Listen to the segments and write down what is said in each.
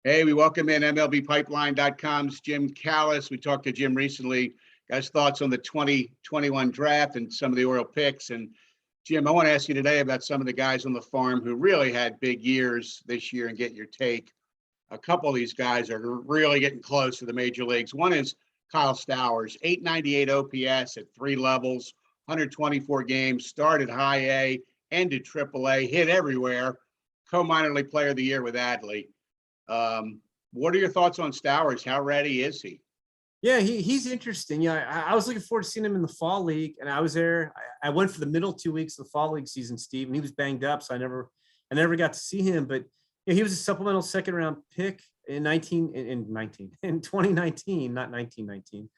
Hey, we welcome in MLBpipeline.com's Jim Callis. We talked to Jim recently. Guys, thoughts on the 2021 draft and some of the Oriole picks. And Jim, I want to ask you today about some of the guys on the farm who really had big years this year and get your take. A couple of these guys are really getting close to the major leagues. One is Kyle Stowers, 898 OPS at three levels, 124 games, started high A, ended triple A, hit everywhere, co-minor league player of the year with Adley. What are your thoughts on Stowers? How ready is he? Yeah, he's interesting. Yeah, I was looking forward to seeing him in the fall league, and I was there. I went for the middle 2 weeks of the fall league season, Steve, and he was banged up, so I never got to see him. But he was a supplemental second round pick in 2019, not 1919.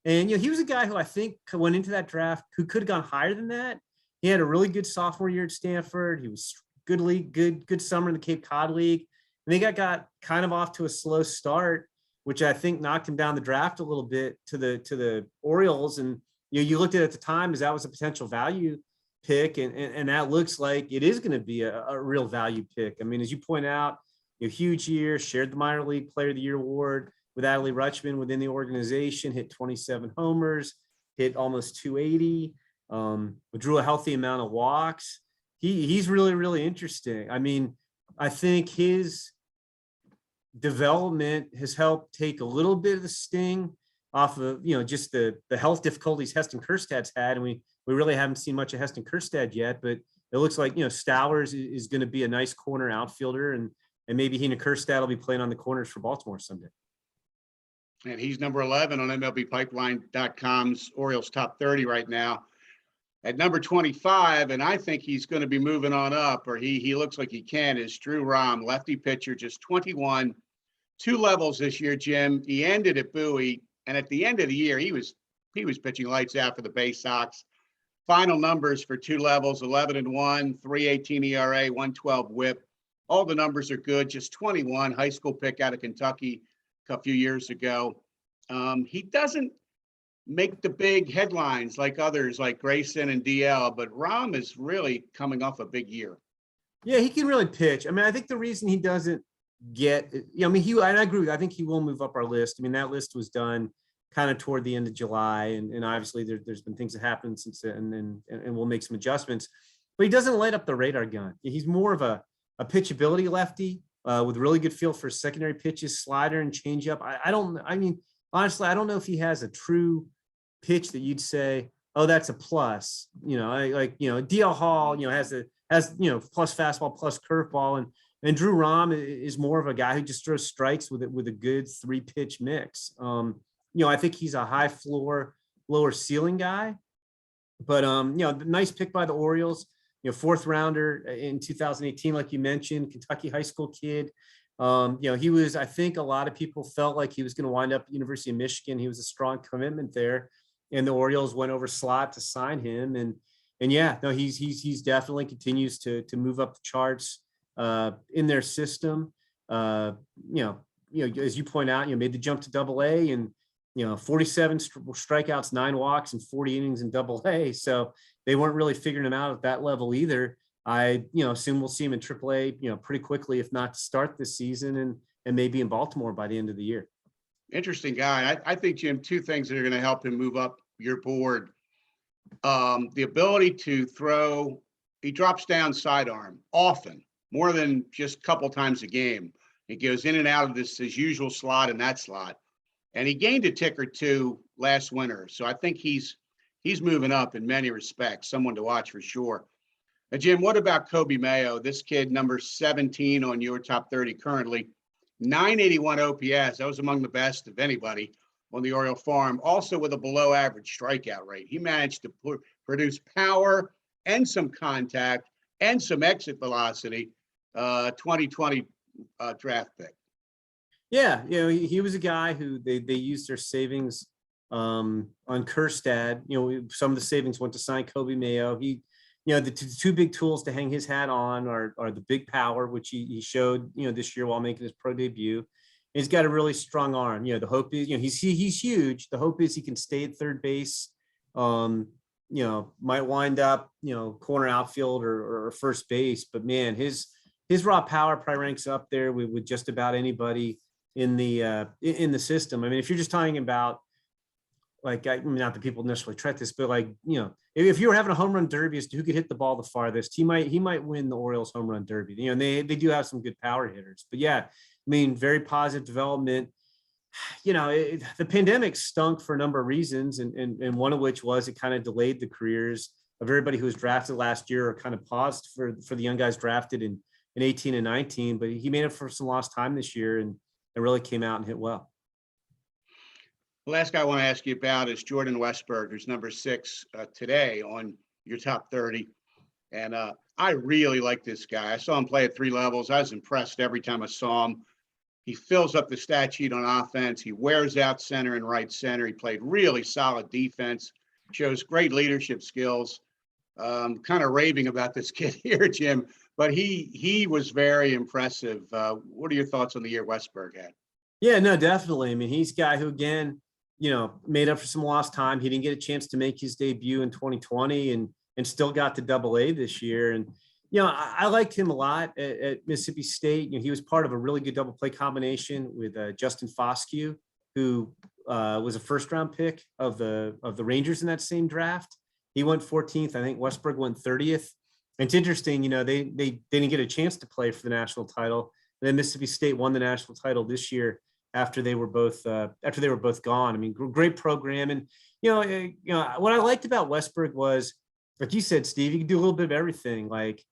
And he was a guy who I think went into that draft who could have gone higher than that. He had a really good sophomore year at Stanford. He was good summer in the Cape Cod League. And they got kind of off to a slow start, which I think knocked him down the draft a little bit to the Orioles. And you looked at it at the time as that was a potential value pick, and that looks like it is going to be a real value pick. I mean, as you point out, huge year, shared the minor league player of the year award with Adley Rutschman within the organization, hit 27 homers, hit almost 280, drew a healthy amount of walks. He's really, really interesting. I mean, I think his development has helped take a little bit of the sting off of, just the health difficulties Heston Kjerstad's had. And we really haven't seen much of Heston Kjerstad yet, but it looks like, Stowers is going to be a nice corner outfielder, and maybe he and Kjerstad will be playing on the corners for Baltimore someday. And he's number 11 on MLBpipeline.com's Orioles top 30 right now. At number 25, and I think he's going to be moving on up, or he looks like he can, is Drew Rom, lefty pitcher, just 21, two levels this year, Jim. He ended at Bowie, and at the end of the year, he was pitching lights out for the Bay Sox. Final numbers for two levels, 11-1, 3.18 ERA, 112 WHIP. All the numbers are good, just 21, high school pick out of Kentucky a few years ago. He doesn't make the big headlines like others like Grayson and DL, but Rom is really coming off a big year. Yeah, he can really pitch. I mean, I think the reason he doesn't get, I agree with you. I think he will move up our list. I mean, that list was done kind of toward the end of July, and obviously there's been things that happened since then, and we'll make some adjustments. But he doesn't light up the radar gun. He's more of a pitchability lefty with really good feel for secondary pitches, slider and changeup. Honestly, I don't know if he has a true pitch that you'd say, oh, that's a plus. DL Hall, has plus fastball, plus curveball, and Drew Rom is more of a guy who just throws strikes with a good 3-pitch mix. I think he's a high floor, lower ceiling guy, but nice pick by the Orioles. Fourth rounder in 2018, like you mentioned, Kentucky high school kid. He was, I think a lot of people felt like he was going to wind up at University of Michigan. He was a strong commitment there, and the Orioles went over slot to sign him. He's definitely continues to move up the charts in their system. As you point out, made the jump to Double-A, and 47 strikeouts, 9 walks, and 40 innings in Double-A. So they weren't really figuring him out at that level either. I assume we'll see him in Triple-A, pretty quickly, if not to start this season, and maybe in Baltimore by the end of the year. Interesting guy. I think, Jim, two things that are going to help him move up your board. The ability to throw, he drops down sidearm often, more than just a couple times a game. He goes in and out of his usual slot and that slot. And he gained a tick or two last winter. So I think he's moving up in many respects, someone to watch for sure. Now, Jim, what about Kobe Mayo? This kid, number 17 on your top 30 currently, 981 OPS. That was among the best of anybody on the Oriole farm, also with a below average strikeout rate. He managed to produce power and some contact and some exit velocity, 2020 draft pick. Yeah, he was a guy who they used their savings on Kjerstad. Some of the savings went to sign Kobe Mayo. The two big tools to hang his hat on are the big power, which he showed, this year while making his pro debut. And he's got a really strong arm. The hope is, he's huge. The hope is he can stay at third base. Might wind up, corner outfield or first base. But man, his his raw power probably ranks up there with just about anybody in the system. I mean, if you're just talking about, like, I mean, not that people necessarily track this, but like, if you were having a home run derby as to who could hit the ball the farthest, he might win the Orioles home run derby. And they do have some good power hitters. But yeah, I mean, very positive development. The pandemic stunk for a number of reasons, and one of which was it kind of delayed the careers of everybody who was drafted last year, or kind of paused for the young guys drafted in 18 and 19. But he made up for some lost time this year, and it really came out and hit well. The last guy I want to ask you about is Jordan Westberg, who's number 6 today on your top 30. And I really like this guy. I saw him play at 3 levels. I was impressed every time I saw him. He fills up the stat sheet on offense. He wears out center and right center. He played really solid defense, shows great leadership skills. Kind of raving about this kid here, Jim, but he was very impressive. What are your thoughts on the year Westberg had? Yeah, no, definitely. I mean, he's a guy who, again, made up for some lost time. He didn't get a chance to make his debut in 2020 and still got to AA this year. And, I liked him a lot at Mississippi State. He was part of a really good double play combination with Justin Foscue, who was a first-round pick of the Rangers in that same draft. He went 14th. I think Westberg went 30th. And it's interesting, they didn't get a chance to play for the national title. And then Mississippi State won the national title this year after they were both gone. I mean, great program. And what I liked about Westberg was, like you said, Steve, he can do a little bit of everything. Like,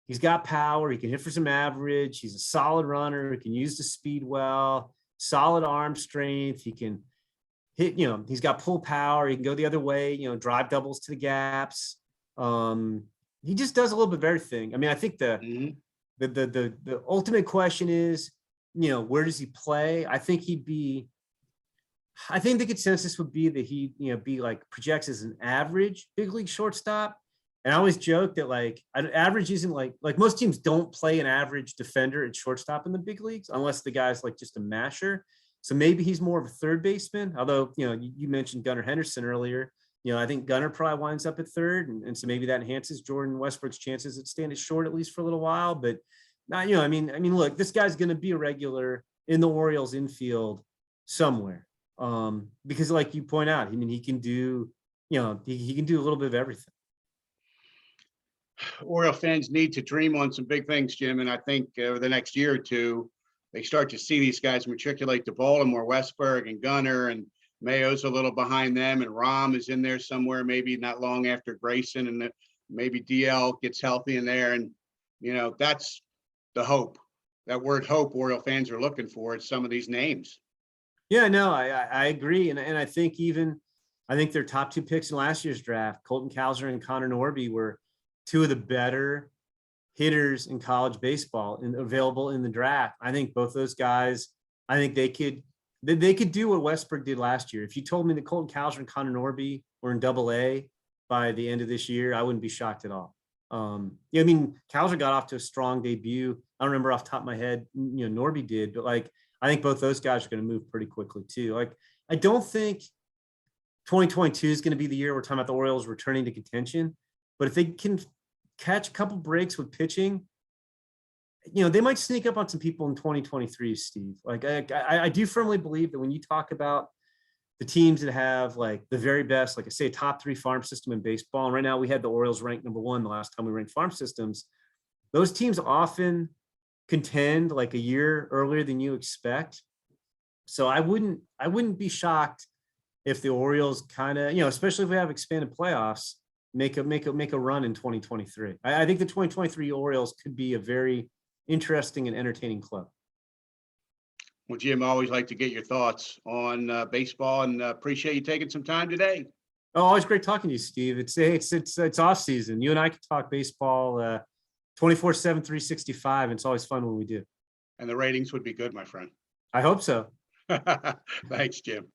he's got power. He can hit for some average. He's a solid runner. He can use the speed well. Solid arm strength. He can hit. He's got pull power. He can go the other way. Drive doubles to the gaps. He just does a little bit of everything. I mean, I think the ultimate question is, where does he play? I think the consensus would be that he, be like projects as an average big league shortstop. And I always joke that like average isn't like most teams don't play an average defender at shortstop in the big leagues unless the guy's like just a masher. So maybe he's more of a third baseman. Although, you mentioned Gunnar Henderson earlier. I think Gunnar probably winds up at third. And so maybe that enhances Jordan Westberg's chances at staying at short, at least for a little while. But not, I mean, look, this guy's going to be a regular in the Orioles infield somewhere. Because like you point out, I mean, he can do, he can do a little bit of everything. Oriole fans need to dream on some big things, Jim. And I think over the next year or two, they start to see these guys matriculate to Baltimore. Westberg and Gunnar, and Mayo's a little behind them, and Rahm is in there somewhere, maybe not long after Grayson, and maybe DL gets healthy in there. And, that's the hope. That word hope Oriole fans are looking for is some of these names. Yeah, no, I agree. And I think their top 2 picks in last year's draft, Colton Cowser and Connor Norby, were 2 of the better hitters in college baseball and available in the draft. I think both those guys, I think they could do what Westberg did last year. If you told me that Colton Cowser and Connor Norby were in AA by the end of this year, I wouldn't be shocked at all. I mean, Cowser got off to a strong debut. I don't remember off the top of my head, Norby did, but like, I think both those guys are going to move pretty quickly too. Like, I don't think 2022 is going to be the year we're talking about the Orioles returning to contention, but if they can catch a couple breaks with pitching, they might sneak up on some people in 2023, Steve. Like, I do firmly believe that when you talk about the teams that have like the very best, like I say, a top 3 farm system in baseball, and right now we had the Orioles ranked number 1 the last time we ranked farm systems, those teams often contend like a year earlier than you expect. So I wouldn't be shocked if the Orioles kind of, especially if we have expanded playoffs, make a run in 2023. I think the 2023 Orioles could be a very interesting and entertaining club. Well, Jim, I always like to get your thoughts on baseball, and appreciate you taking some time today. Oh, always great talking to you, Steve. It's off season. You and I can talk baseball 24/7, 365. And it's always fun when we do. And the ratings would be good, my friend. I hope so. Thanks, Jim.